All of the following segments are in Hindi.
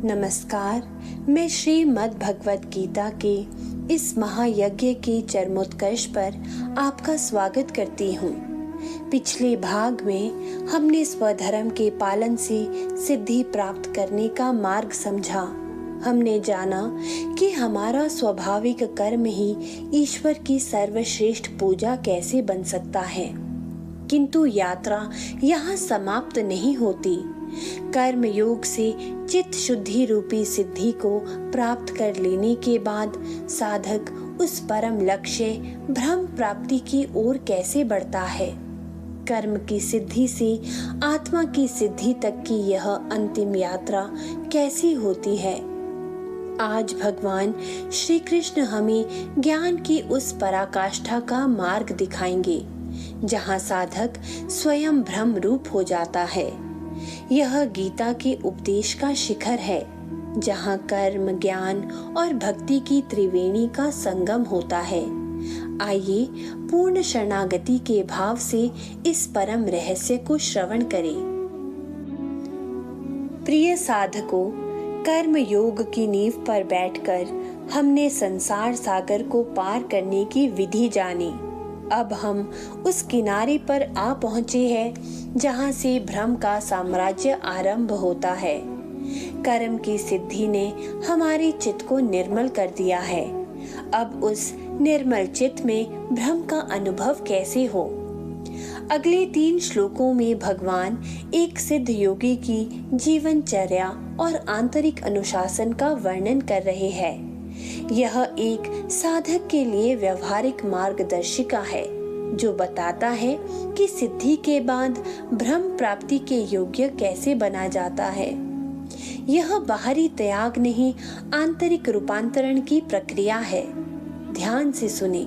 नमस्कार। मैं श्रीमद् भगवत गीता के इस महायज्ञ के चरमोत्कर्ष पर आपका स्वागत करती हूँ। पिछले भाग में हमने स्वधर्म के पालन से सिद्धि प्राप्त करने का मार्ग समझा। हमने जाना कि हमारा स्वाभाविक कर्म ही ईश्वर की सर्वश्रेष्ठ पूजा कैसे बन सकता है। किंतु यात्रा यहाँ समाप्त नहीं होती। कर्म योग से चित्त शुद्धि रूपी सिद्धि को प्राप्त कर लेने के बाद साधक उस परम लक्ष्य ब्रह्म प्राप्ति की ओर कैसे बढ़ता है। कर्म की सिद्धि से आत्मा की सिद्धि तक की यह अंतिम यात्रा कैसी होती है। आज भगवान श्री कृष्ण हमें ज्ञान की उस पराकाष्ठा का मार्ग दिखाएंगे जहाँ साधक स्वयं ब्रह्म रूप हो जाता है। यह गीता के उपदेश का शिखर है जहाँ कर्म, ज्ञान और भक्ति की त्रिवेणी का संगम होता है। आइए पूर्ण शरणागति के भाव से इस परम रहस्य को श्रवण करें। प्रिय साधकों, कर्म योग की नींव पर बैठकर हमने संसार सागर को पार करने की विधि जानी। अब हम उस किनारे पर आ पहुंचे हैं जहां से भ्रम का साम्राज्य आरंभ होता है। कर्म की सिद्धि ने हमारे चित्त को निर्मल कर दिया है। अब उस निर्मल चित्त में भ्रम का अनुभव कैसे हो। अगले 3 श्लोकों में भगवान एक सिद्ध योगी की जीवनचर्या और आंतरिक अनुशासन का वर्णन कर रहे हैं। यह एक साधक के लिए व्यवहारिक मार्गदर्शिका है जो बताता है कि सिद्धि के बाद ब्रह्म प्राप्ति के योग्य कैसे बना जाता है। यह बाहरी त्याग नहीं, आंतरिक रूपांतरण की प्रक्रिया है। ध्यान से सुने,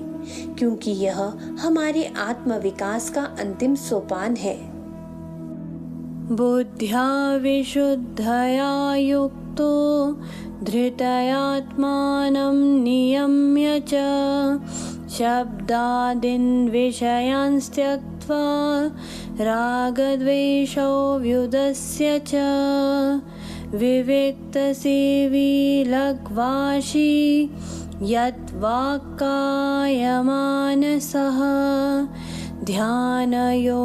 क्योंकि यह हमारे आत्म विकास का अंतिम सोपान है। बुद्ध्या विशुद्धया युक्तो धृतयात्मानं नियम्य च शब्दादीन् विषयान् त्यक्त्वा रागद्वेषौ व्युदस्य च विविक्तसेवी लघ्वाशी यद्वाक्कायमानसः ध्यानयोगपरो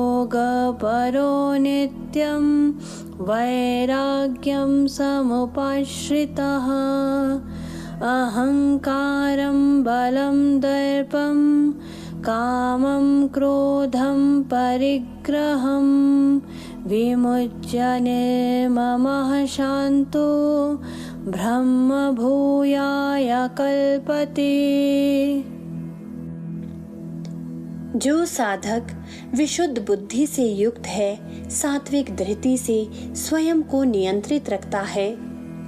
नित्यं वैराग्यं समुपाश्रितः अहंकारं बलं दर्पं कामं क्रोधं परिग्रहं विमुच्य निर्ममः शान्तो ब्रह्मभूयाय कल्पते। जो साधक विशुद्ध बुद्धि से युक्त है, सात्विक धृति से स्वयं को नियंत्रित रखता है,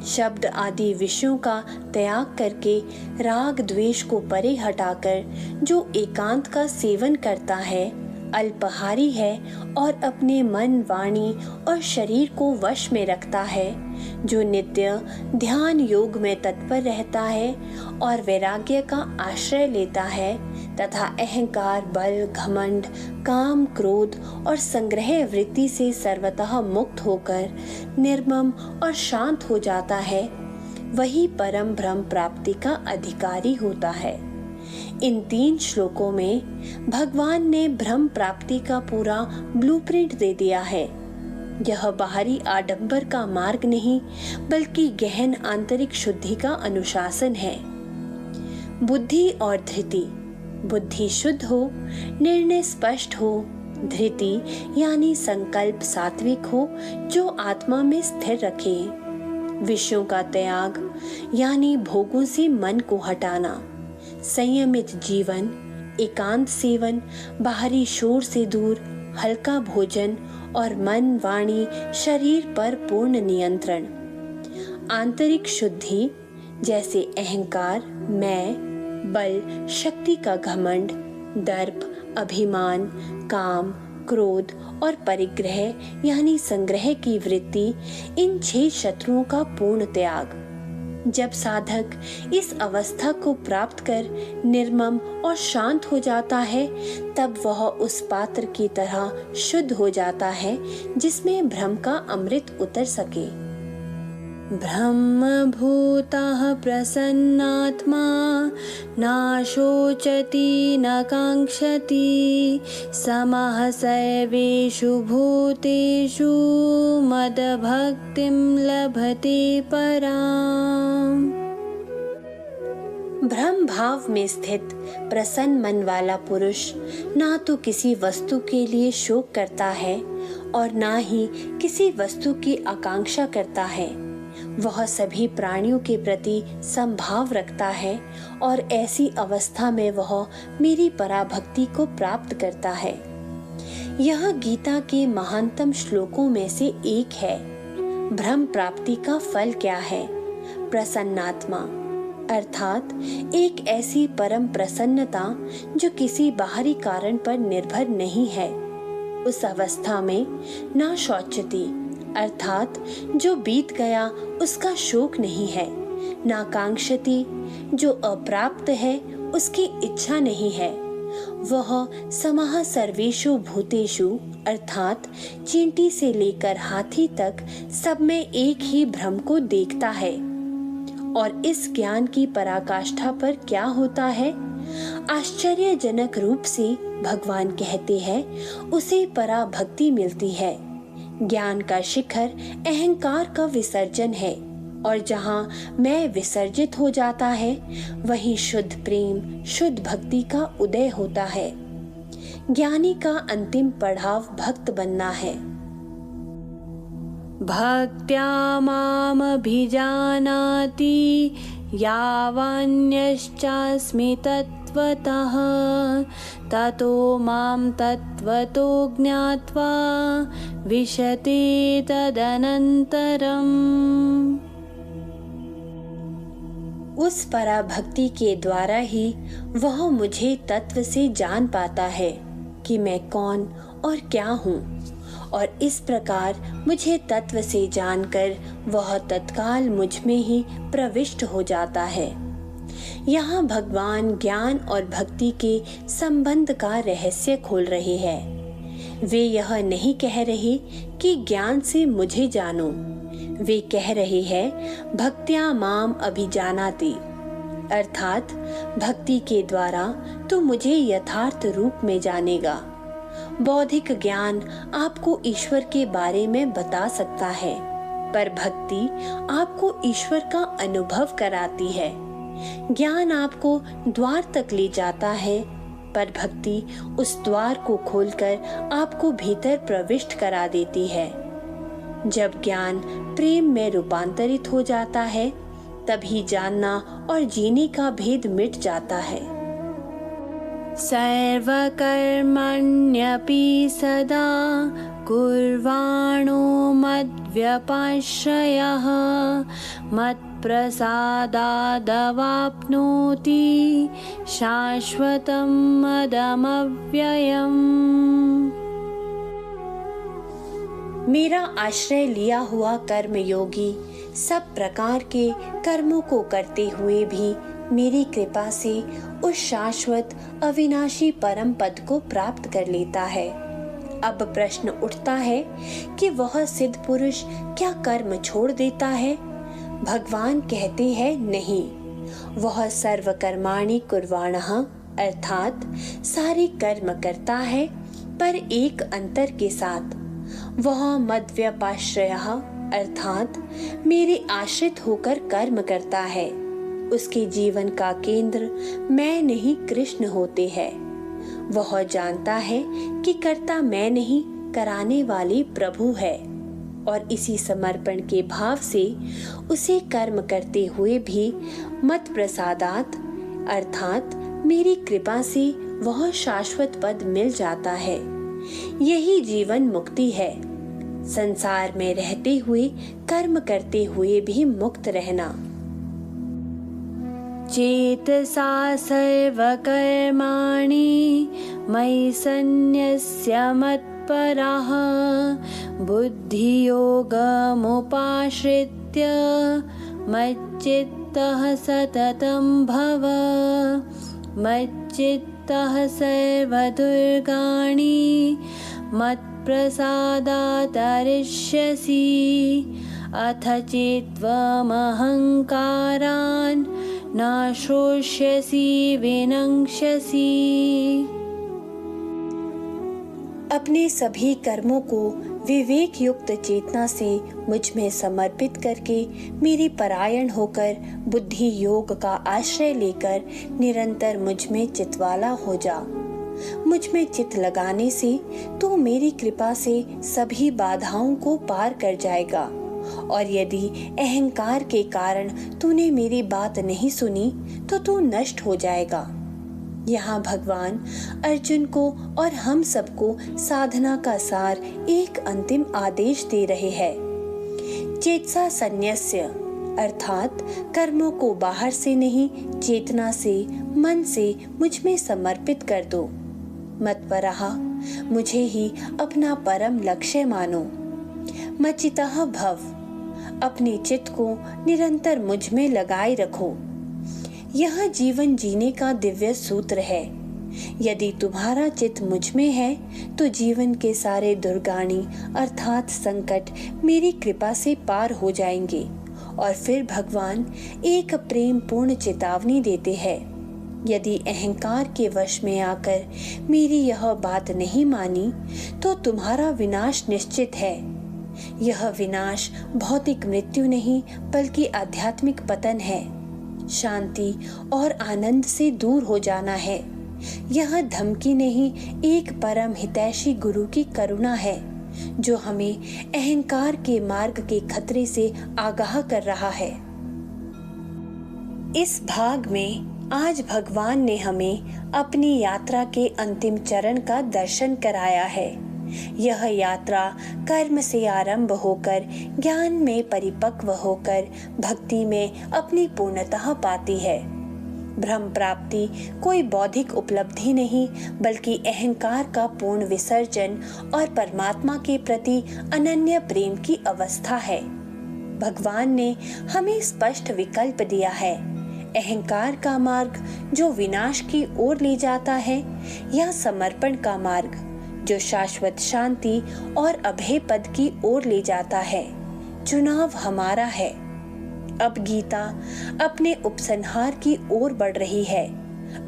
शब्द आदि विषयों का त्याग करके राग द्वेष को परे हटाकर जो एकांत का सेवन करता है, अल्पाहारी है और अपने मन, वाणी और शरीर को वश में रखता है, जो नित्य ध्यान योग में तत्पर रहता है और वैराग्य का आश्रय लेता है तथा अहंकार, बल, घमंड, काम, क्रोध और संग्रह वृत्ति से सर्वतः मुक्त होकर निर्मम और शांत हो जाता है, वही परम ब्रह्म प्राप्ति का अधिकारी होता है। इन 3 श्लोकों में भगवान ने ब्रह्म प्राप्ति का पूरा ब्लूप्रिंट दे दिया है। यह बाहरी आडंबर का मार्ग नहीं, बल्कि गहन आंतरिक शुद्धि का अनुशासन है। बुद्धि और धृति। बुद्धि शुद्ध हो, निर्णय स्पष्ट हो। धृति यानी संकल्प सात्विक हो जो आत्मा में स्थिर रखे। विषयों का त्याग यानी भोगों से मन को हटाना। संयमित जीवन, एकांत सेवन, बाहरी शोर से दूर, हल्का भोजन और मन, वाणी, शरीर पर पूर्ण नियंत्रण। आंतरिक शुद्धि जैसे अहंकार, मैं, बल, शक्ति का घमंड, दर्प, अभिमान, काम, क्रोध और परिग्रह यानी संग्रह की वृत्ति, इन 6 शत्रुओं का पूर्ण त्याग। जब साधक इस अवस्था को प्राप्त कर निर्मम और शांत हो जाता है, तब वह उस पात्र की तरह शुद्ध हो जाता है जिसमें ब्रह्म का अमृत उतर सके। ब्रह्मभूतः प्रसन्नात्मा न शोचति न काङ्क्षति समः सर्वेषु भूतेषु मद्भक्तिं लभते पराम्। ब्रह्म भाव में स्थित प्रसन्न मन वाला पुरुष ना तो किसी वस्तु के लिए शोक करता है और ना ही किसी वस्तु की आकांक्षा करता है। वह सभी प्राणियों के प्रति समभाव रखता है और ऐसी अवस्था में वह मेरी पराभक्ति को प्राप्त करता है। यह गीता के महानतम श्लोकों में से एक है। ब्रह्म प्राप्ति का फल क्या है? प्रसन्नात्मा, अर्थात एक ऐसी परम प्रसन्नता जो किसी बाहरी कारण पर निर्भर नहीं है। उस अवस्था में ना शौचती, अर्थात जो बीत गया उसका शोक नहीं है, ना कांक्षती, जो अप्राप्त है उसकी इच्छा नहीं है। वह समः सर्वेषु भूतेषु, अर्थात चींटी से लेकर हाथी तक सब में एक ही ब्रह्म को देखता है। और इस ज्ञान की पराकाष्ठा पर क्या होता है? आश्चर्यजनक रूप से भगवान कहते हैं उसे पराभक्ति मिलती है। ज्ञान का शिखर अहंकार का विसर्जन है और जहाँ मैं विसर्जित हो जाता है वहीं शुद्ध प्रेम, शुद्ध भक्ति का उदय होता है। ज्ञानी का अंतिम पड़ाव भक्त बनना है। भक्त्या मामभिजानाति यावान्यश्चास्मि तत्त्वतः ततो मां तत्त्वतो ज्ञात्वा विशते तदनन्तरम्। उस पराभक्ति के द्वारा ही वह मुझे तत्व से जान पाता है कि मैं कौन और क्या हूँ, और इस प्रकार मुझे तत्व से जानकर वह तत्काल मुझ में ही प्रविष्ट हो जाता है। यहाँ भगवान ज्ञान और भक्ति के संबंध का रहस्य खोल रहे हैं। वे यह नहीं कह रहे कि ज्ञान से मुझे जानो, वे कह रहे हैं भक्त्या माम अभिजानाति, अर्थात भक्ति के द्वारा तो मुझे यथार्थ रूप में जानेगा। बौद्धिक ज्ञान आपको ईश्वर के बारे में बता सकता है, पर भक्ति आपको ईश्वर का अनुभव कराती है। ज्ञान आपको द्वार तक ले जाता है, पर भक्ति उस द्वार को खोलकर आपको भीतर प्रविष्ट करा देती है। जब ज्ञान प्रेम में रूपांतरित हो जाता है तभी जानना और जीने का भेद मिट जाता है। सर्वकर्मण्यपि सदा कुर्वाणो मद्व्यपाश्रयः मत्प्रसादादवाप्नोति शाश्वतं मदमव्ययम्। मेरा आश्रय लिया हुआ कर्मयोगी सब प्रकार के कर्मों को करते हुए भी मेरी कृपा से उस शाश्वत अविनाशी परम पद को प्राप्त कर लेता है। अब प्रश्न उठता है कि वह सिद्ध पुरुष क्या कर्म छोड़ देता है? भगवान कहते हैं नहीं, वह सर्वकर्माणि कुर्वाणः, अर्थात सारे कर्म करता है, पर एक अंतर के साथ। वह मद्व्यपाश्रयः, अर्थात मेरे आश्रित होकर कर्म करता है। उसके जीवन का केंद्र मैं नहीं कृष्ण होते हैं। वह जानता है कि कर्ता मैं नहीं, कराने वाले प्रभु है, और इसी समर्पण के भाव से उसे कर्म करते हुए भी मत प्रसादात, अर्थात मेरी कृपा से वह शाश्वत पद मिल जाता है। यही जीवन मुक्ति है, संसार में रहते हुए कर्म करते हुए भी मुक्त रहना। चेतसा सर्वकर्माणि मयि सन्न्यस्य मत्परः बुद्धियोगमुपाश्रित्य मच्चित्तः सततं भव। मच्चित्तः सर्वदुर्गाणि मत्प्रसादात् तरिष्यसि अथ चेत्त्वमहङ्कारान् न श्रोष्यसि विनङ्क्ष्यसि। अपने सभी कर्मों को विवेक युक्त चेतना से मुझ में समर्पित करके मेरे परायण होकर बुद्धि योग का आश्रय लेकर निरंतर मुझ में चितवाला हो जा। मुझ में चित लगाने से तू मेरी कृपा से सभी बाधाओं को पार कर जाएगा, और यदि अहंकार के कारण तूने मेरी बात नहीं सुनी तो तू नष्ट हो जाएगा। यहाँ भगवान अर्जुन को और हम सबको साधना का सार एक अंतिम आदेश दे रहे हैं। चेतसा संन्यस्य अर्थात कर्मों को बाहर से नहीं, चेतना से, मन से मुझ में समर्पित कर दो। मत्परः मुझे ही अपना परम लक्ष्य मानो। मच्चितः भव अपने चित्त को निरंतर मुझ में लगाए रखो। यह जीवन जीने का दिव्य सूत्र है। यदि तुम्हारा चित्त मुझ में है तो जीवन के सारे दुर्गाणी अर्थात संकट मेरी कृपा से पार हो जाएंगे। और फिर भगवान एक प्रेम पूर्ण चेतावनी देते हैं, यदि अहंकार के वश में आकर मेरी यह बात नहीं मानी तो तुम्हारा विनाश निश्चित है। यह विनाश भौतिक मृत्यु नहीं बल्कि आध्यात्मिक पतन है। शांति और आनंद से दूर हो जाना है। यह धमकी नहीं, एक परम हितैषी गुरु की करुणा है जो हमें अहंकार के मार्ग के खतरे से आगाह कर रहा है। इस भाग में आज भगवान ने हमें अपनी यात्रा के अंतिम चरण का दर्शन कराया है। यह यात्रा कर्म से आरंभ होकर ज्ञान में परिपक्व होकर भक्ति में अपनी पूर्णतः पाती है। ब्रह्म प्राप्ति कोई बौद्धिक उपलब्धि नहीं बल्कि अहंकार का पूर्ण विसर्जन और परमात्मा के प्रति अनन्य प्रेम की अवस्था है। भगवान ने हमें स्पष्ट विकल्प दिया है, अहंकार का मार्ग जो विनाश की ओर ले जाता है या समर्पण का मार्ग जो शाश्वत शांति और अभय पद की ओर ले जाता है। चुनाव हमारा है। अब गीता अपने उपसंहार की ओर बढ़ रही है।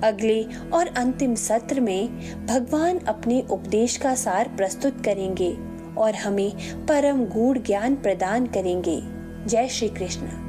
अगले और अंतिम सत्र में भगवान अपने उपदेश का सार प्रस्तुत करेंगे और हमें परम गूढ़ ज्ञान प्रदान करेंगे। जय श्री कृष्ण।